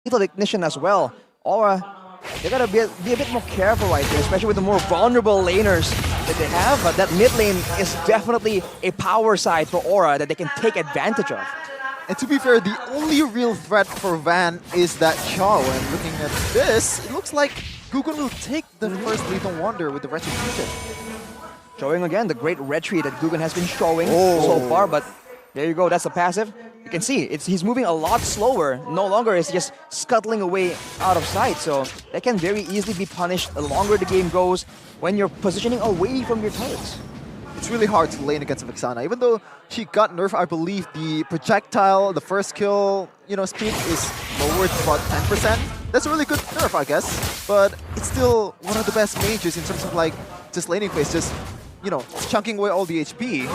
lethal ignition as well. Aura, they gotta be a bit more careful right there, especially with the more vulnerable laners that they have. But that mid lane is definitely a power side for Aura that they can take advantage of. And to be fair, the only real threat for Van is that Chow. And looking at this, it looks like Gugun will take the first Lethal Wonder with the Retribution. Showing again the great retreat that Gugun has been showing so far, but there you go, that's the passive. You can see he's moving a lot slower. No longer is he just scuttling away out of sight, so that can very easily be punished the longer the game goes when you're positioning away from your turrets. It's really hard to lane against Vexana. Even though she got nerfed, I believe the projectile, the first kill, speed is lowered to about 10%. That's a really good nerf, I guess. But it's still one of the best mages in terms of like just laning phase, just chunking away all the HP.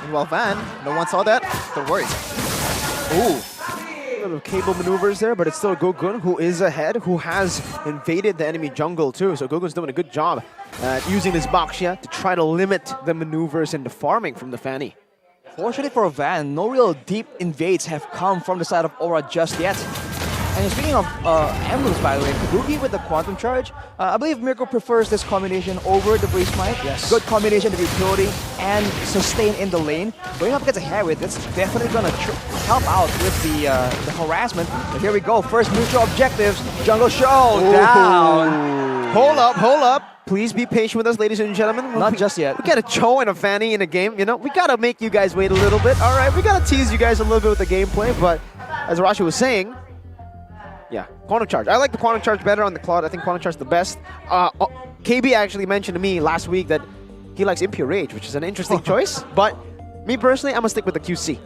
Meanwhile, Van, no one saw that. Don't worry. Ooh. A little cable maneuvers there, but it's still Gugun who is ahead, who has invaded the enemy jungle too. So Gugun's doing a good job at using this Baxia to try to limit the maneuvers and the farming from the Fanny. Fortunately for Van, no real deep invades have come from the side of Aura just yet. And speaking of emblems, by the way, Kabuki with the Quantum Charge, I believe Mirko prefers this combination over the Breeze Smite. Yes. Good combination of utility and sustain in the lane. Going up against a Harriet, that's definitely going to help out with the harassment. But here we go, first neutral objectives, Jungle Showdown. Hold up. Please be patient with us, ladies and gentlemen. Not just yet. We got a Cho and a Fanny in a game, We gotta make you guys wait a little bit. All right, we gotta tease you guys a little bit with the gameplay, but as Rashi was saying, yeah, Quantum Charge. I like the Quantum Charge better on the Claude. I think Quantum Charge is the best. KB actually mentioned to me last week that he likes Impure Rage, which is an interesting choice. But me personally, I'm going to stick with the QC.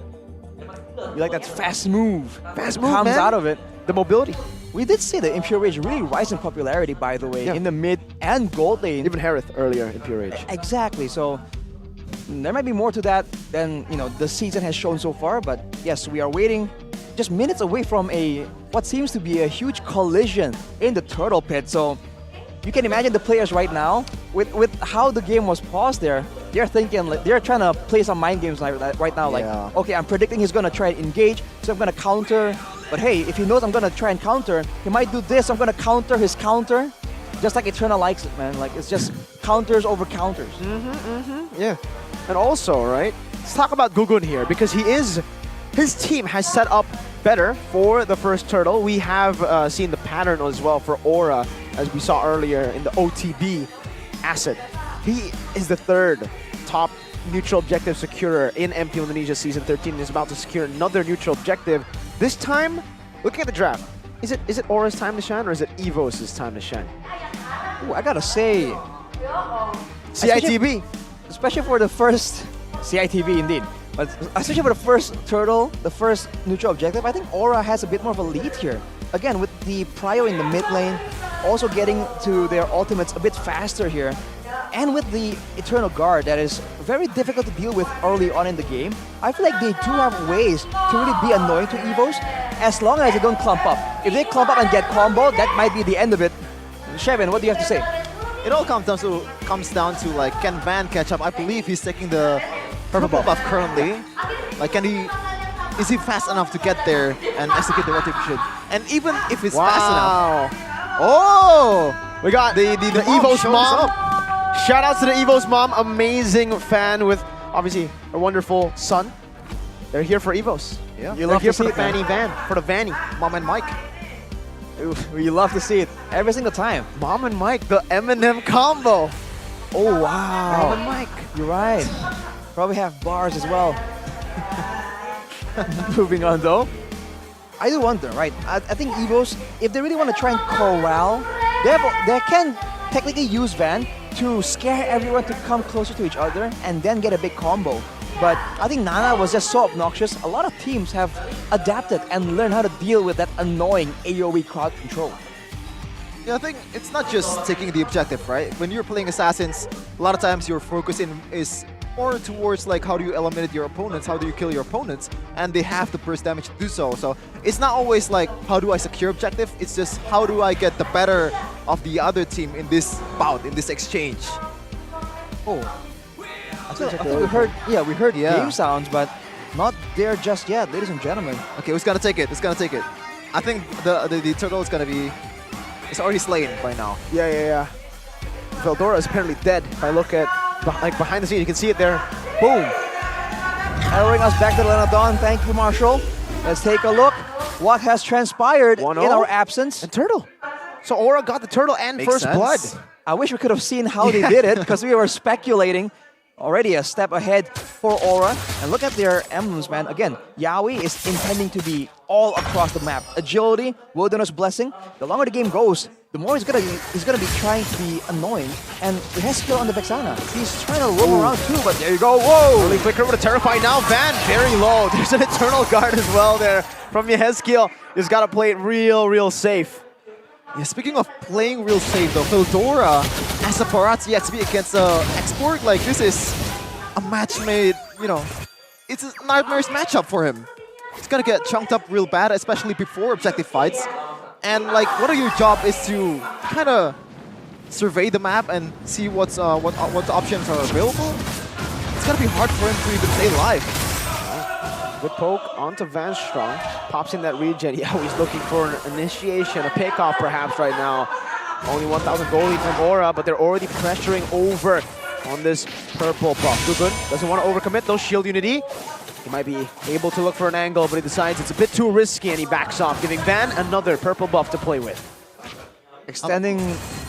You like that fast move. Fast move, comes man. out of it. The mobility. We did see the Impure Rage really rise in popularity, by the way, in the mid and gold lane. Even Harith earlier, Impure Rage. Exactly, so there might be more to that than the season has shown so far, but yes, we are waiting just minutes away from what seems to be a huge collision in the turtle pit. So you can imagine the players right now with how the game was paused there. They're thinking, they're trying to play some mind games right now. Like, okay, I'm predicting he's gonna try and engage, so I'm gonna counter. But hey, if he knows I'm gonna try and counter, he might do this. I'm gonna counter his counter, just like Eternal likes it, man. Like, it's just counters over counters. Yeah, and also, right? Let's talk about Gugun here because his team has set up better for the first turtle. We have seen the pattern as well for Aura, as we saw earlier in the OTB asset. He is the third top neutral objective securer in MP Indonesia Season 13 and is about to secure another neutral objective. This time, looking at the draft, is it Aura's time to shine or is it Evos' time to shine? Ooh, I gotta say, CITB. Especially for the first CITB indeed. But especially for the first turtle, the first neutral objective, I think Aura has a bit more of a lead here. Again, with the Prio in the mid lane, also getting to their ultimates a bit faster here. And with the Eternal Guard that is very difficult to deal with early on in the game, I feel like they do have ways to really be annoying to Evos as long as they don't clump up. If they clump up and get combo, that might be the end of it. Shevin, what do you have to say? It all comes down to like, can Van catch up? I believe he's taking the purple buff currently. Like, is he fast enough to get there and execute the retribution? And even if it's fast enough. Oh! We got the Evos mom. Up. Shout out to the Evos mom. Amazing fan with obviously a wonderful son. They're here for Evos. Yeah. They're here for the Fanny Van. For the Vanny. Mom and Mike. Ooh, you love to see it every single time. Mom and Mike, the Eminem combo. Oh, wow. Mom and Mike. You're right. Probably have bars as well. Moving on though. I do wonder, right? I think Evos, if they really want to try and corral, they can technically use Van to scare everyone to come closer to each other and then get a big combo. But I think Nana was just so obnoxious. A lot of teams have adapted and learned how to deal with that annoying AoE crowd control. Yeah, I think it's not just taking the objective, right? When you're playing Assassins, a lot of times your focus is more towards like how do you eliminate your opponents, how do you kill your opponents, and they have the burst damage to do so. So it's not always like how do I secure objective, it's just how do I get the better of the other team in this bout, in this exchange. Oh, I think we heard game sounds, but not there just yet, ladies and gentlemen. Okay, who's gonna take it? Who's gonna take it? I think the turtle is gonna be... It's already slain by now. Yeah. Veldora is apparently dead. If I look at like behind the scene, you can see it there. Boom. Arrowing us back to the Lenodon. Thank you, Marshall. Let's take a look what has transpired 1-0. in our absence. And turtle. So Aura got the turtle and Makes first sense. blood. I wish we could have seen how they did it because we were speculating. Already a step ahead for Aura. And look at their emblems, man. Again, Yaoi is intending to be all across the map. Agility, Wilderness Blessing. The longer the game goes, the more he's gonna be trying to be annoying. And he has skill on the Vexana. He's trying to roam around too, but there you go. Whoa! Early flicker with a Terrify now. Van very low. There's an Eternal Guard as well there from Yehezkiel. Just gotta play it real safe. Yeah, speaking of playing real safe though, Veldora as a Parazzi XP against Export, like this is a match made, you know, it's a nightmare's matchup for him. He's gonna get chunked up real bad, especially before objective fights. And like, what of your job is to kind of survey the map and see what options are available. It's gonna be hard for him to even stay alive. Good poke onto Van Strong. Pops in that regen. Yeah, he's looking for an initiation, a pickoff perhaps right now. Only 1,000 gold lead from Aura, but they're already pressuring over on this purple buff. Gugun doesn't want to overcommit though. Shield Unity. He might be able to look for an angle, but he decides it's a bit too risky and he backs off, giving Van another purple buff to play with. Extending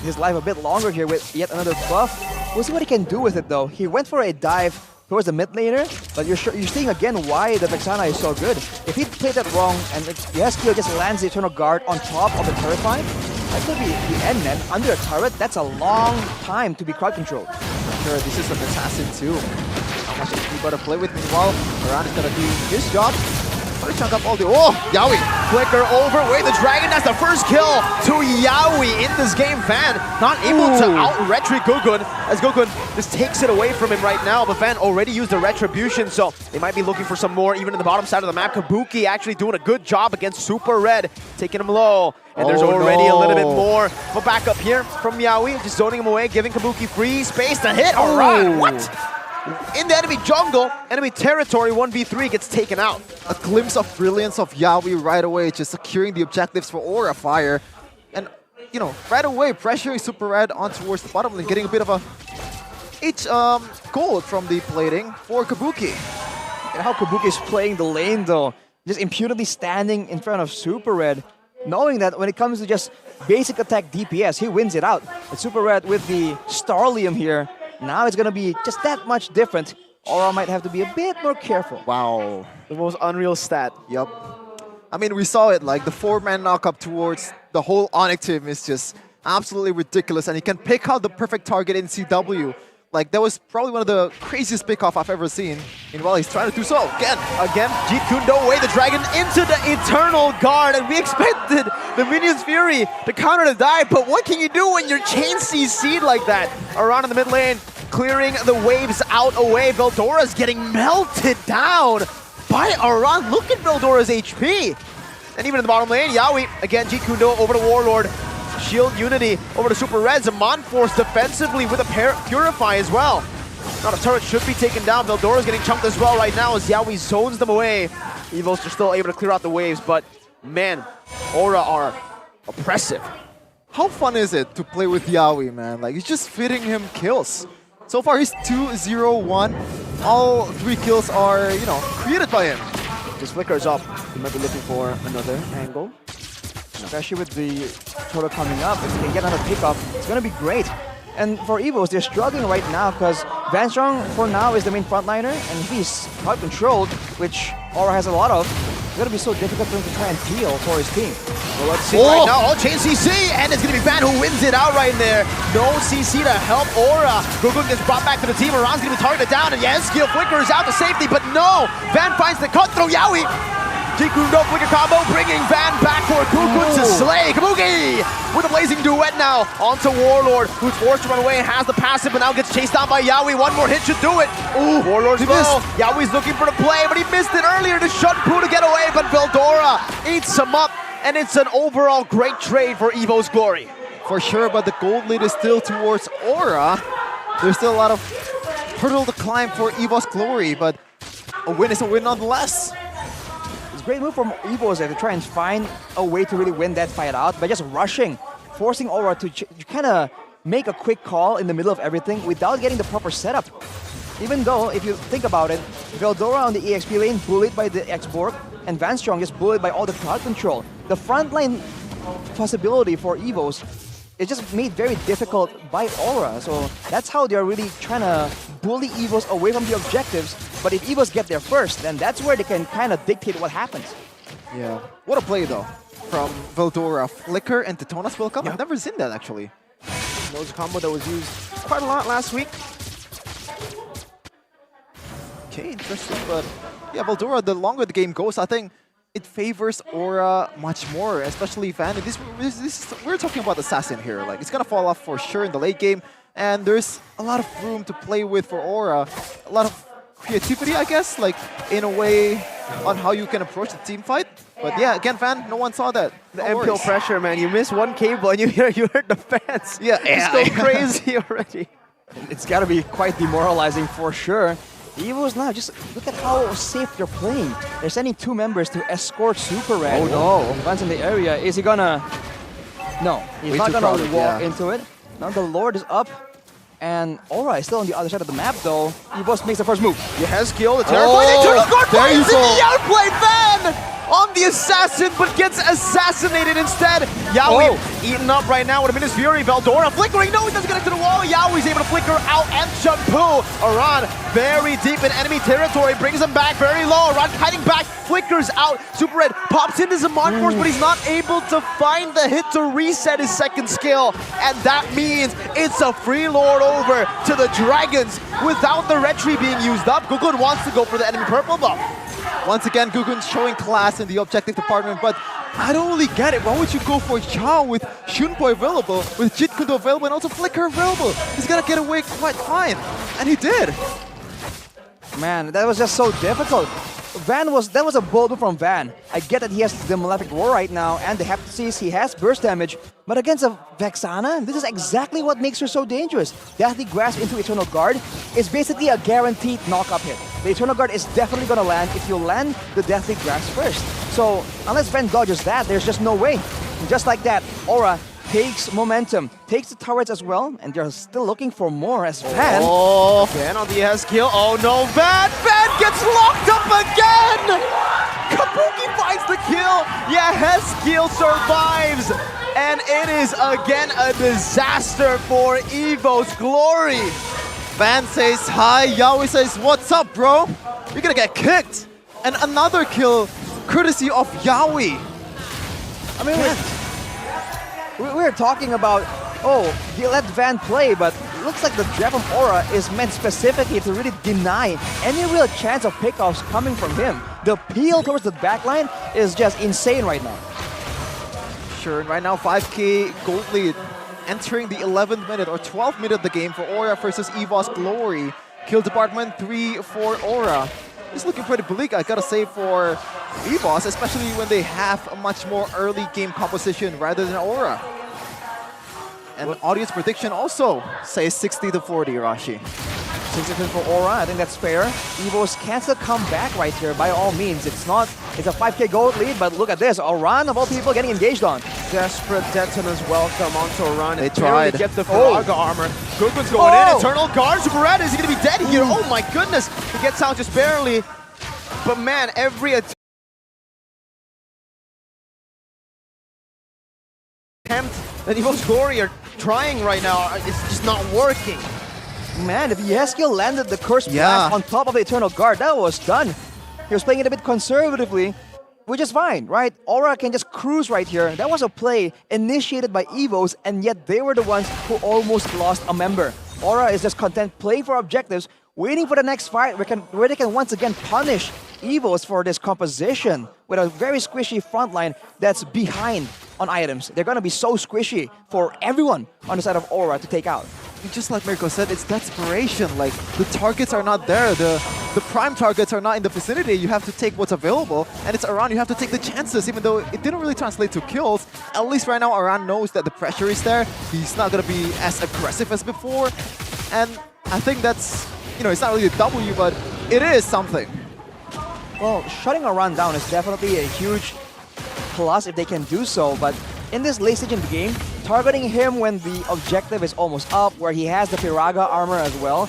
his life a bit longer here with yet another buff. We'll see what he can do with it though. He went for a dive towards the mid laner, but you're seeing again why the Vexana is so good. If he played that wrong and Yehezkiel just lands the Eternal Guard on top of the Terrify, that could be the end, man. Under a turret, that's a long time to be crowd controlled. Sure, this is an assassin too. How much HP got to play with? Meanwhile, Moran is gonna do his job. Gonna chunk up all the... Oh, Yaoi! Flicker over, wait, the dragon, that's the first kill to Yaoi in this game. Van not able to out-retry Gugun, as Gugun just takes it away from him right now, but Van already used the retribution, so they might be looking for some more even in the bottom side of the map. Kabuki actually doing a good job against Super Red, taking him low. And there's already a little bit more of a backup here from Yaoi, just zoning him away, giving Kabuki free space to hit. All right, what? In the enemy jungle, enemy territory, 1v3 gets taken out. A glimpse of brilliance of Yaoi right away, just securing the objectives for Aura Fire. And, you know, right away pressuring Super Red on towards the bottom lane, getting a bit of a gold from the plating for Kabuki. And how Kabuki is playing the lane though, just impudently standing in front of Super Red, knowing that when it comes to just basic attack DPS, he wins it out. But Super Red with the Starlium here, now it's gonna be just that much different. Aura might have to be a bit more careful. Wow. The most unreal stat. Yup. I mean, we saw it, like the 4-man knockup towards the whole Onyx team is just absolutely ridiculous. And he can pick out the perfect target in CW. Like, that was probably one of the craziest pickoff I've ever seen. Meanwhile, he's trying to do so again. Jeet Kune Do away the dragon into the Eternal Guard, and we expected the Minion's Fury to counter the dive, but what can you do when you're chain CC'd like that? Around in the mid lane, clearing the waves out away. Veldora's getting melted down by Aran. Look at Veldora's HP. And even in the bottom lane, Yaoi, again, Jeet Kune Do over to Warlord. Shield Unity over to Super Reds. Zaman Force defensively with a Purify as well. Not a turret should be taken down. Veldora's getting chunked as well right now as Yaoi zones them away. Evos are still able to clear out the waves, but man, Aura are oppressive. How fun is it to play with Yaoi, man? Like, it's just fitting him kills. So far, he's 2-0-1. All 3 kills are, you know, created by him. Just flickers up. He might be looking for another angle. Especially with the turtle coming up, if they can get another pickoff, it's gonna be great. And for Evos, they're struggling right now because Van Strong for now is the main frontliner, and if he's crowd controlled, which Aura has a lot of, it's gonna be so difficult for him to try and heal for his team. Well, let's see right now, all chain CC, and it's gonna be Van who wins it out right there. No CC to help Aura. Gugun gets brought back to the team. Aran's gonna be targeted down, and Yehezkiel flickers out to safety, but no! Van finds the cut through Yaoi. Jeet Kune Do flicker combo, bringing Van back for Gugun to slay. Kabuki with a blazing duet now onto Warlord, who's forced to run away and has the passive, but now gets chased down by Yaoi. One more hit should do it. Ooh, Warlord's low. Yaoi's looking for the play, but he missed it earlier to shut Poo to get away, but Veldora eats him up, and it's an overall great trade for Evo's glory. For sure, but the gold lead is still towards Aura. There's still a lot of hurdle to climb for Evo's glory, but a win is a win nonetheless. great move from Evos there to try and find a way to really win that fight out by just rushing, forcing Aura to kind of make a quick call in the middle of everything without getting the proper setup. Even though, if you think about it, Veldora on the EXP lane bullied by the X-Borg, and Van Strong is bullied by all the crowd control. The frontline possibility for Evos is just made very difficult by Aura. So that's how they're really trying to bully Evos away from the objectives. But if Evos get there first, then that's where they can kind of dictate what happens. Yeah. What a play though from Veldora. Flicker and Detona's welcome. Yeah. I've never seen that actually. That was a combo that was used quite a lot last week. Okay, interesting. But yeah, Veldora, the longer the game goes, I think it favors Aura much more, especially Van. We're talking about Assassin here. Like, it's gonna fall off for sure in the late game, and there's a lot of room to play with for Aura. A lot of creativity, I guess, like in a way on how you can approach the team fight. But yeah, again, Van, no one saw that. The No MPL worries. pressure, man. You miss one cable and you heard the fans. Yeah, Just go crazy already. It's got to be quite demoralizing for sure. Evos now, just look at how safe they're playing. They're sending 2 members to escort Super Red. Oh, no. Van's in the area. Is he gonna... No, he's Way not too gonna crowded, walk yeah. into it. Now the Lord is up. And Aura is still on the other side of the map though. Evos makes the first move. Yes, kill the terrifying Eternal Guard there you finds in go. the outplay. Van on the assassin, but gets assassinated instead. Yaoi eaten up right now with a Minute's Fury. Veldora flickering. No, he doesn't connect to the wall. Yaoi's able to flicker out and Shampoo. Aran very deep in enemy territory. Brings him back very low. Aran hiding back. Flickers out. Super Red pops into some Mod Force, but he's not able to find the hit to reset his second skill. And that means it's a free lord over to the Dragons without the retry being used up. Gugun wants to go for the enemy purple buff. Once again, Gugun's showing class in the objective department, but I don't really get it. Why would you go for Chao with Shunpo available, with Jit Kundo available, and also Flicker available? He's gonna get away quite fine, and he did. Man, that was just so difficult. That was a bold move from Van. I get that he has the Malefic Roar right now, and the Heptasis, he has burst damage, but against a Vexana, this is exactly what makes her so dangerous. Deathly Grasp into Eternal Guard is basically a guaranteed knock-up hit. The Eternal Guard is definitely gonna land if you land the Deathly Grasp first. So, unless Van dodges that, there's just no way. And just like that, Aura takes momentum, takes the turrets as well, and they're still looking for more as Van. Oh, Van on the S kill. Oh no, Van! Van gets locked up again! Kabuki finds the kill! Yeah, Heskill survives! And it is again a disaster for Evo's Glory! Van says hi, Yaoi says, what's up, bro? You're gonna get kicked. And another kill, courtesy of Yaoi. I mean, we're talking about, oh, they let Van play, but it looks like the draft from Aura is meant specifically to really deny any real chance of pickoffs coming from him. The peel towards the backline is just insane right now. Sure, and right now 5k gold lead, entering the 11th minute or 12th minute of the game for Aura versus Evos Glory. Kill department 3 for Aura. It's looking pretty bleak, I gotta say, for Evos, especially when they have a much more early game composition rather than Aura. And audience prediction also says 60 to 40, Rashi. 6-10 for Aura, I think that's fair. Evos can still come back right here by all means. It's a 5k gold lead, but look at this. Aran of all people getting engaged on. Desperate Detona's welcome onto a run. They Barely tried. get the Faraga armor. Gugun's going in. Eternal Guard. Super Red, is he going to be dead here? Oh my goodness. He gets out just barely. But man, every attempt that Evo's Glory are trying right now, it's just not working. Man, if Yeskiel landed the Curse Blast on top of the Eternal Guard, that was done. He was playing it a bit conservatively, which is fine, right? Aura can just cruise right here. That was a play initiated by Evos, and yet they were the ones who almost lost a member. Aura is just content playing for objectives, waiting for the next fight where they can once again punish Evos for this composition with a very squishy front line that's behind on items. They're gonna be so squishy for everyone on the side of Aura to take out. Just like Mirko said, it's desperation. Like, the targets are not there. The prime targets are not in the vicinity. You have to take what's available, and it's Aran. You have to take the chances, even though it didn't really translate to kills. At least right now, Aran knows that the pressure is there. He's not going to be as aggressive as before. And I think that's, you know, it's not really a W, but it is something. Well, shutting a run down is definitely a huge plus if they can do so, but in this late stage in the game, targeting him when the objective is almost up, where he has the Piraga armor as well,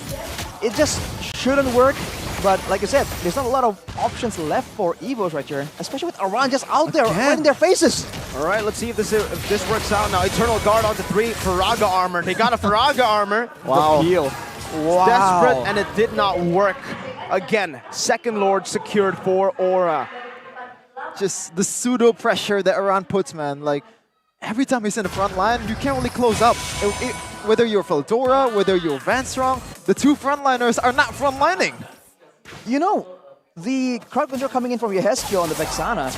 it just shouldn't work. But like you said, there's not a lot of options left for Evos right here, especially with Aran just out there right in their faces. All right, let's see if this works out now. Eternal Guard onto 3, Faraga armor. They got a Faraga armor. Wow. The peel. Wow. Desperate, and it did not work. Again, second Lord secured for Aura. Just the pseudo pressure that Aran puts, man. Like, every time he's in the front line, you can't really close up. Whether you're Veldora, whether you're Vanstrong, the two frontliners are not frontlining. You know, the crowd control coming in from Yehezkiel on the Vexana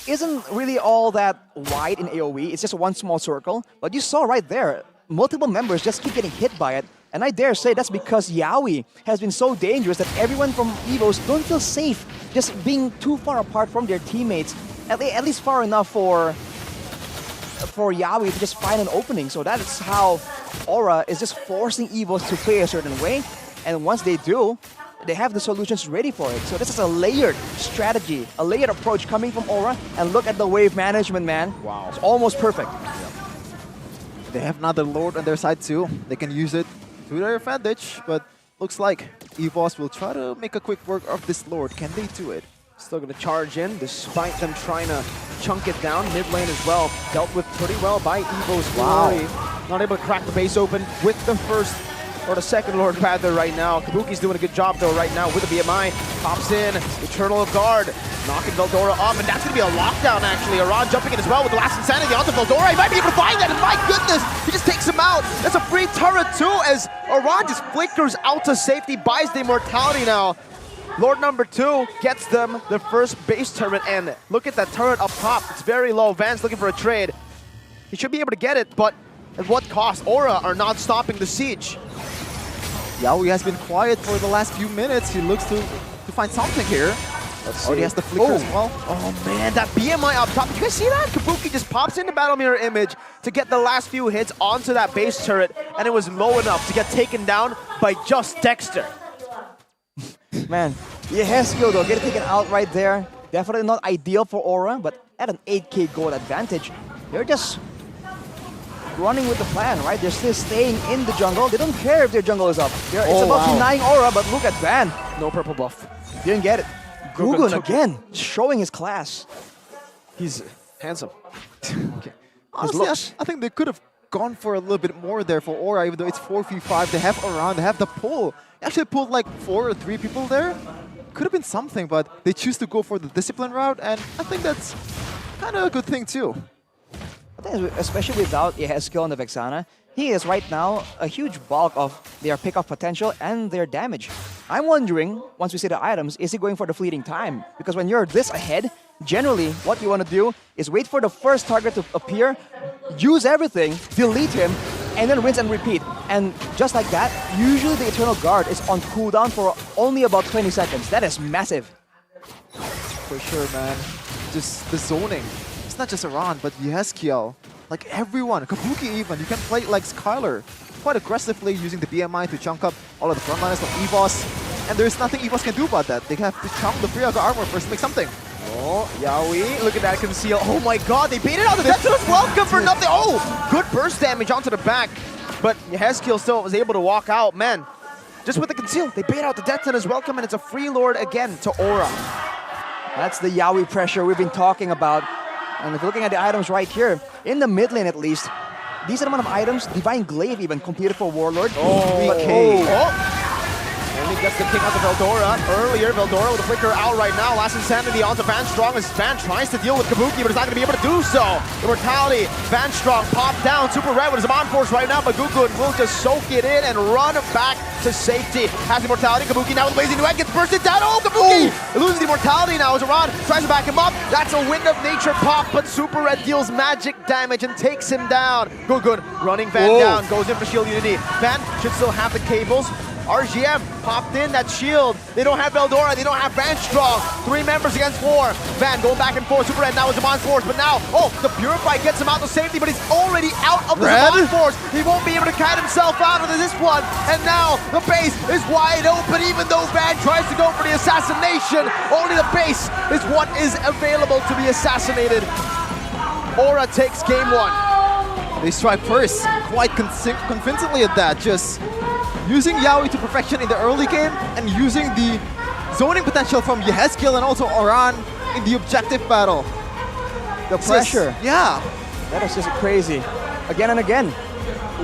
isn't really all that wide in AoE. It's just one small circle. But you saw right there, multiple members just keep getting hit by it. And I dare say that's because Yaoi has been so dangerous that everyone from Evos don't feel safe just being too far apart from their teammates. At least far enough for Yaoi to just find an opening. So that is how Aura is just forcing Evos to play a certain way. And once they do, they have the solutions ready for it. So this is a layered strategy, a layered approach coming from Aura. And look at the wave management, man. Wow. It's almost perfect. They have another Lord on their side too. They can use it to their advantage, but looks like Evos will try to make a quick work of this Lord. Can they do it? Still going to charge in, despite them trying to chunk it down. Mid lane as well, dealt with pretty well by Evos. Wow. Not able to crack the base open with the first or the second Lord rather right now. Kabuki's doing a good job though right now with the BMI. Pops in, Eternal Guard, knocking Veldora up, and that's going to be a lockdown actually. Aran jumping in as well with the last Insanity onto Veldora. He might be able to find that, and my goodness, he just takes him out. That's a free turret too, as Aran just flickers out to safety, buys the immortality now. Lord number 2 gets them the first base turret, and look at that turret up top. It's very low. Van's looking for a trade. He should be able to get it, but at what cost? Aura are not stopping the siege. Yaoi has been quiet for the last few minutes. He looks to find something here. Already has the flicker as well. Oh man, that BMI up top. Did you guys see that? Kabuki just pops into Battle Mirror Image to get the last few hits onto that base turret, and it was low enough to get taken down by just Dexter. Man, Yehezkiel though, getting taken out right there. Definitely not ideal for Aura, but at an 8k gold advantage, they're just running with the plan, right? They're still staying in the jungle. They don't care if their jungle is up. It's about denying Aura, but look at Van. No purple buff. Didn't get it. Gugun again, showing his class. He's handsome. Okay. Honestly, I think they could have gone for a little bit more there for Aura, even though it's 4v5. They have Aran, they have the pull. They actually pulled like 4 or 3 people there. Could have been something, but they choose to go for the discipline route, and I think that's kind of a good thing too. I think especially without Yehezkiel on the Vexana, he is right now a huge bulk of their pick-off potential and their damage. I'm wondering, once we see the items, is he going for the fleeting time? Because when you're this ahead, generally what you want to do is wait for the first target to appear, use everything, delete him, and then rinse and repeat. And just like that, usually the Eternal Guard is on cooldown for only about 20 seconds. That is massive. For sure, man. Just the zoning. It's not just Aran, but Yehezkiel. Like everyone, Kabuki even. You can play like Skylar quite aggressively using the BMI to chunk up all of the frontliners from Evos. And there's nothing Evos can do about that. They have to chunk the Friaga armor first to make something. Oh, Yaoi, look at that conceal. Oh my god, they baited out the Death's welcome for nothing. Oh, good burst damage onto the back. But Yehezkiel still was able to walk out. Man, just with the conceal, they bait out the Death as welcome, and it's a free Lord again to Aura. That's the Yaoi pressure we've been talking about. And if you're looking at the items right here, in the mid lane at least, decent amount of items, Divine Glaive even completed for Warlord. And he gets the king onto Veldora earlier. Veldora with a flicker out right now. Last Insanity onto Van Strong as Van tries to deal with Kabuki, but is not going to be able to do so. Immortality, Van Strong popped down. Super red with his on force right now, but Gugun will just soak it in and run back to safety. Has the Immortality. Kabuki now with Blazing Duet gets bursted down. Oh, Kabuki loses the Immortality now as Aran tries to back him up. That's a Wind of Nature pop, but Super Red deals magic damage and takes him down. Gugun running Van down, goes in for Shield Unity. Van should still have the cables. RGM popped in that shield. They don't have Veldora, they don't have Van Strong. 3 members against 4. Van going back and forth, Super Red now with Zaman's Force, but now, oh, the Purify gets him out to safety, but he's already out of the Red? Zaman Force. He won't be able to kite himself out of this one, and now the base is wide open, even though Van tries to go for the assassination. Only the base is what is available to be assassinated. Aura takes game 1. They strike first, quite convincingly at that, just using Yaoi to perfection in the early game and using the zoning potential from Yehezkiel and also Oran in the objective battle. The pressure. Yeah. That is just crazy. Again and again.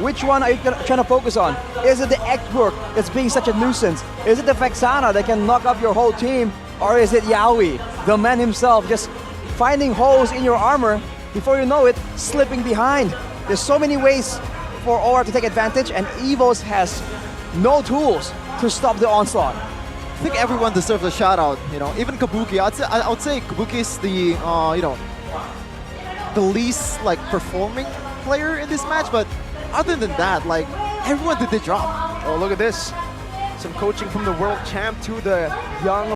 Which one are you trying to focus on? Is it the X-Work that's being such a nuisance? Is it the Vexana that can knock up your whole team? Or is it Yaoi, the man himself, just finding holes in your armor, before you know it, slipping behind? There's so many ways for Aura to take advantage, and Evos has no tools to stop the onslaught. I think everyone deserves a shout out, you know, even Kabuki. I would say Kabuki is the, you know, the least like performing player in this match, but other than that, like, everyone did their job. Oh, look at this. Some coaching from the world champ to the young